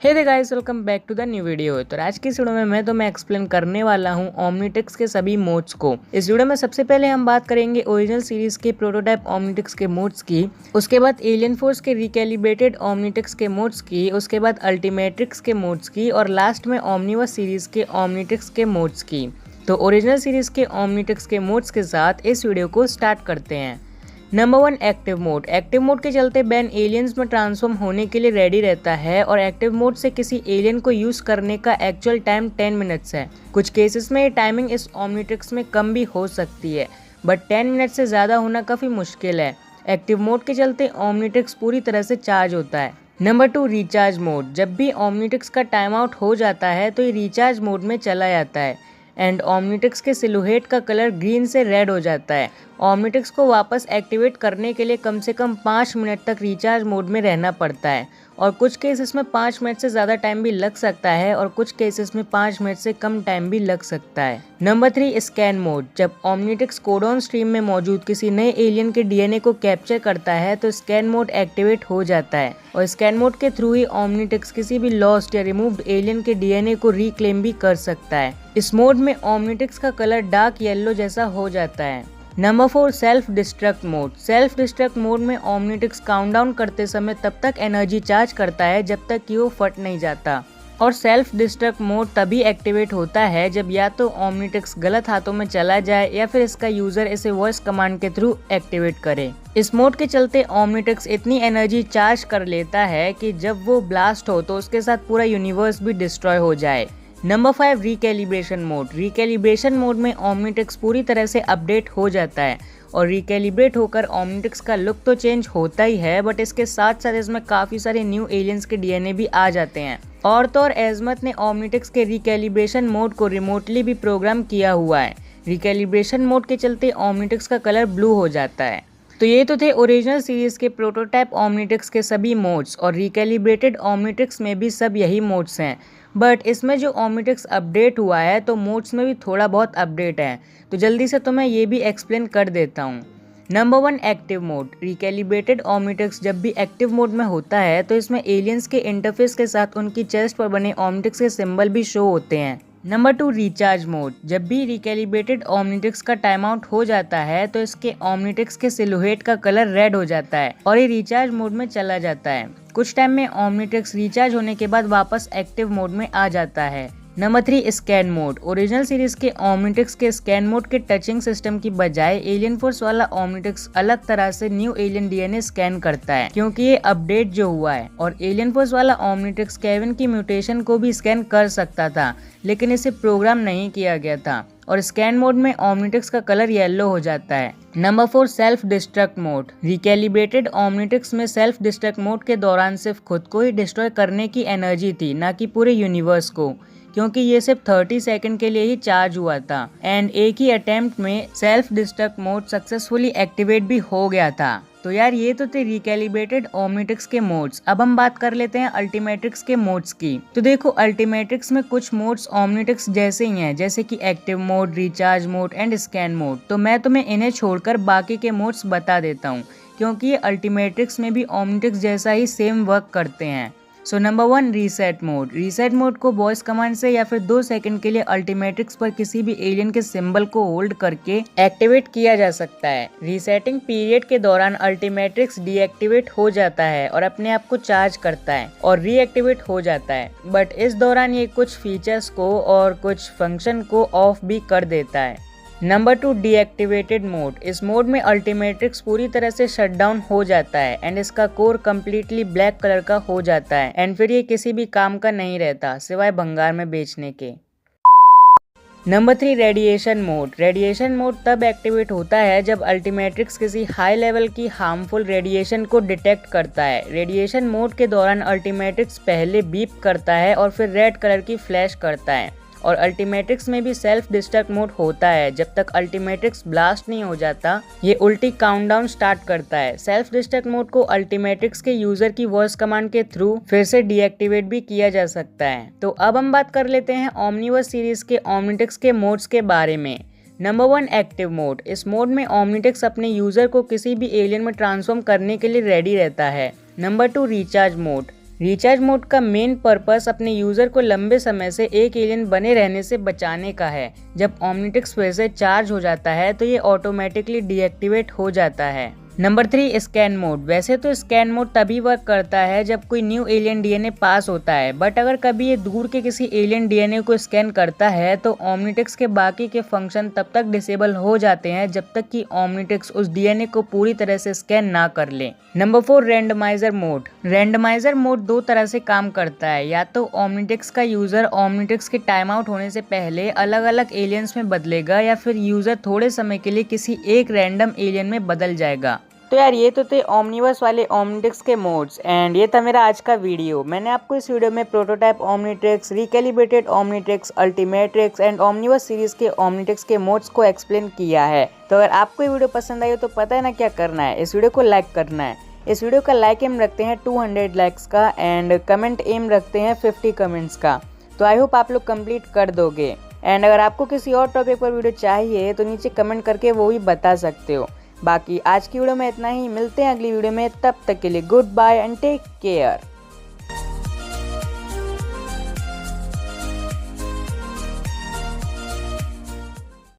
Hey there guys, welcome back to the new video. तो आज की इस वीडियो में मैं तुम्हें एक्सप्लेन करने वाला हूं ओमनीट्रिक्स के सभी मोड्स को। इस वीडियो में सबसे पहले हम बात करेंगे ओरिजिनल सीरीज के प्रोटोटाइप ओमनीट्रिक्स के मोड्स की, उसके बाद एलियन फोर्स के रिकैलिब्रेटेड ओमनीट्रिक्स के मोड्स की, उसके बाद अल्टीमेट्रिक्स के मोड्स की और लास्ट में ओमनीवर्स सीरीज के ओमनीट्रिक्स के मोड्स की। तो ओरिजिनल सीरीज के ओमनीट्रिक्स के मोड्स के साथ इस वीडियो को स्टार्ट करते हैं। Number 1, active mode. Active mode के चलते बैन एलियंस में ट्रांसफॉर्म होने के लिए रेडी रहता है और एक्टिव मोड से किसी एलियन को यूज करने का एक्चुअल टाइम 10 मिनट्स है। कुछ केसेस में ये टाइमिंग इस ओमनीट्रिक्स में कम भी हो सकती है, बट 10 मिनट से ज़्यादा होना काफ़ी मुश्किल है। एक्टिव मोड के चलते ओमनीट्रिक्स पूरी तरह से चार्ज होता है। Number 2, recharge mode. जब भी ओमनीट्रिक्स का टाइम आउट हो जाता है तो ये रिचार्ज मोड में चला जाता है एंड ओमनीट्रिक्स के सिलुएट का कलर ग्रीन से रेड हो जाता है। ओमनीट्रिक्स को वापस एक्टिवेट करने के लिए कम से कम 5 मिनट तक रिचार्ज मोड में रहना पड़ता है और कुछ केसेस में 5 मिनट से ज़्यादा टाइम भी लग सकता है और कुछ केसेस में 5 मिनट से कम टाइम भी लग सकता है। Number 3, scan mode. जब ओमनीट्रिक्स कोडॉन स्ट्रीम में मौजूद किसी नए एलियन के डीएनए को कैप्चर करता है तो स्कैन मोड एक्टिवेट हो जाता है और स्कैन मोड के थ्रू ही ओमनीट्रिक्स किसी भी लॉस्ट या रिमूव्ड एलियन के डीएनए को रिक्लेम भी कर सकता है। इस मोड में ओमनीट्रिक्स का कलर डार्क येलो जैसा हो जाता है। Number 4, self destruct mode. Self destruct mode में ओमनीट्रिक्स काउंटडाउन करते समय तब तक एनर्जी चार्ज करता है जब तक कि वो फट नहीं जाता और सेल्फ डिस्ट्रक्ट मोड तभी एक्टिवेट होता है जब या तो ओमनीट्रिक्स गलत हाथों में चला जाए या फिर इसका यूजर इसे वॉइस कमांड के थ्रू एक्टिवेट करे। इस मोड के चलते ओमनीट्रिक्स इतनी एनर्जी चार्ज कर लेता है कि जब वो ब्लास्ट हो तो उसके साथ पूरा यूनिवर्स भी डिस्ट्रॉय हो जाए। Number 5, recalibration mode. Recalibration mode में ओमनीट्रिक्स पूरी तरह से अपडेट हो जाता है और रिकैलिब्रेट होकर ओमनीट्रिक्स का लुक तो चेंज होता ही है, बट इसके साथ साथ इसमें काफ़ी सारे न्यू एलियंस के डीएनए भी आ जाते हैं। और तो और एजमत ने ओमनीट्रिक्स के रिकैलिब्रेशन मोड को रिमोटली भी प्रोग्राम किया हुआ है। रिकैलिब्रेशन मोड के चलते ओमनीट्रिक्स का कलर ब्लू हो जाता है। तो ये तो थे ओरिजिनल सीरीज के प्रोटोटाइप ओमनीट्रिक्स के सभी मोड्स और रिकैलिब्रेटेड ओमनीट्रिक्स में भी सब यही मोड्स हैं, बट इसमें जो ओमनीट्रिक्स अपडेट हुआ है तो मोड्स में भी थोड़ा बहुत अपडेट है, तो जल्दी से तो मैं ये भी एक्सप्लेन कर देता हूँ। Number 1, active mode. Recalibrated Omnitrix जब भी एक्टिव मोड में होता है तो इसमें एलियंस के इंटरफेस के साथ उनकी चेस्ट पर बने ओमनीट्रिक्स के सिंबल भी शो होते हैं। Number 2, recharge mode. जब भी रिकैलिब्रेटेड ओमनीट्रिक्स का टाइम आउट हो जाता है तो इसके ओमनीट्रिक्स के सिलुएट का कलर रेड हो जाता है और ये रिचार्ज मोड में चला जाता है। कुछ टाइम में ओमनीट्रिक्स रिचार्ज होने के बाद वापस एक्टिव मोड में आ जाता है। Number 3, scan mode. Original series के ओमनीट्रिक्स के स्कैन मोड के टचिंग सिस्टम की बजाय एलियन फोर्स वाला ओमनीट्रिक्स अलग तरह से न्यू एलियन डीएनए स्कैन करता है क्योंकि ये अपडेट जो हुआ है, और एलियन फोर्स वाला ओमनीट्रिक्स केविन की म्यूटेशन को भी स्कैन कर सकता था लेकिन इसे प्रोग्राम नहीं किया गया था और स्कैन मोड में ओमनीट्रिक्स का कलर येलो हो जाता है। Number 4, self destruct mode. Recalibrated Omnitrix में सेल्फ डिस्ट्रक्ट मोड के दौरान सिर्फ खुद को ही डिस्ट्रॉय करने की एनर्जी थी, ना कि पूरे यूनिवर्स को, क्योंकि ये सिर्फ 30 सेकंड के लिए ही चार्ज हुआ था एंड एक ही अटेम्प्ट में self destruct mode successfully activate भी हो गया था। तो यार ये तो थे रिकैलिब्रेटेड ओमनीट्रिक्स के मोड्स। अब हम बात कर लेते हैं अल्टीमेट्रिक्स के मोड्स की। तो देखो, अल्टीमेट्रिक्स में कुछ मोड्स ओमनीट्रिक्स जैसे ही हैं, जैसे कि active mode, recharge mode and scan mode. तो मैं तुम्हें इन्हें छोड़कर बाकी के मोड्स बता देता हूँ क्योंकि ये अल्टीमेट्रिक्स में भी ओमनीट्रिक्स जैसा ही सेम वर्क करते हैं। So number 1, reset mode. Reset mode को वॉइस कमांड से या फिर 2 सेकंड के लिए अल्टीमेट्रिक्स पर किसी भी एलियन के सिंबल को होल्ड करके एक्टिवेट किया जा सकता है। रीसेटिंग पीरियड के दौरान अल्टीमेट्रिक्स डीएक्टिवेट हो जाता है और अपने आप को चार्ज करता है और रीएक्टिवेट हो जाता है, बट इस दौरान ये कुछ फीचर्स को और कुछ फंक्शन को ऑफ भी कर देता है। Number 2, deactivated mode. इस मोड में अल्टीमेट्रिक्स पूरी तरह से शट डाउन हो जाता है एंड इसका कोर कम्प्लीटली ब्लैक कलर का हो जाता है एंड फिर ये किसी भी काम का नहीं रहता सिवाय भंगार में बेचने के। Number 3, radiation mode. Radiation mode तब एक्टिवेट होता है जब अल्टीमेट्रिक्स किसी हाई लेवल की हार्मफुल रेडिएशन को डिटेक्ट करता है। रेडिएशन मोड के दौरान अल्टीमेट्रिक्स पहले बीप करता है और फिर रेड कलर की फ्लैश करता है और अल्टीमेट्रिक्स में भी सेल्फ डिस्ट्रक्ट मोड होता है। जब तक अल्टीमेट्रिक्स ब्लास्ट नहीं हो जाता ये उल्टी काउंटडाउन स्टार्ट करता है। सेल्फ डिस्ट्रक्ट मोड को अल्टीमेट्रिक्स के यूजर की वॉइस कमांड के थ्रू फिर से डीएक्टिवेट भी किया जा सकता है। तो अब हम बात कर लेते हैं ओमनीवर्स सीरीज के ओमनीट्रिक्स के मोड्स के बारे में। Number 1, active mode. इस मोड में ओमनीट्रिक्स अपने यूजर को किसी भी एलियन में ट्रांसफॉर्म करने के लिए रेडी रहता है। Number 2, recharge mode. Recharge mode का मेन पर्पस अपने यूजर को लंबे समय से एक एलियन बने रहने से बचाने का है। जब ओमनीट्रिक्स फिर से चार्ज हो जाता है तो ये ऑटोमेटिकली डीएक्टिवेट हो जाता है। Number 3, scan mode. वैसे तो स्कैन मोड तभी वर्क करता है जब कोई न्यू एलियन डीएनए पास होता है, बट अगर कभी ये दूर के किसी एलियन डीएनए को स्कैन करता है तो ओमनीट्रिक्स के बाकी के फंक्शन तब तक डिसेबल हो जाते हैं जब तक कि ओमनीट्रिक्स उस डीएनए को पूरी तरह से स्कैन ना कर ले। Number 4, randomiser mode. Randomiser mode दो तरह से काम करता है, या तो ओमनीट्रिक्स का यूजर ओमनीट्रिक्स के टाइम आउट होने से पहले अलग अलग एलियंस में बदलेगा, या फिर यूजर थोड़े समय के लिए किसी एक रैंडम एलियन में बदल जाएगा। तो यार ये तो थे ओमनीवर्स वाले ओमनीट्रिक्स के मोड्स, एंड ये था मेरा आज का वीडियो। मैंने आपको इस वीडियो में prototype Omnitrix, recalibrated Omnitrix, Ultimatrix and Omniverse series के ओमनीट्रिक्स के मोड्स को एक्सप्लेन किया है। तो अगर आपको ये वीडियो पसंद आई हो तो पता है ना क्या करना है, इस वीडियो को लाइक करना है। इस वीडियो का लाइक एम रखते हैं 200 लाइक्स का, एंड कमेंट एम रखते हैं 50 कमेंट्स का। तो आई होप आप लोग कंप्लीट कर दोगे। एंड अगर आपको किसी और टॉपिक पर वीडियो चाहिए तो नीचे कमेंट करके वो भी बता सकते हो। बाकी आज की वीडियो में इतना ही, मिलते हैं अगली वीडियो में, तब तक के लिए goodbye and take care.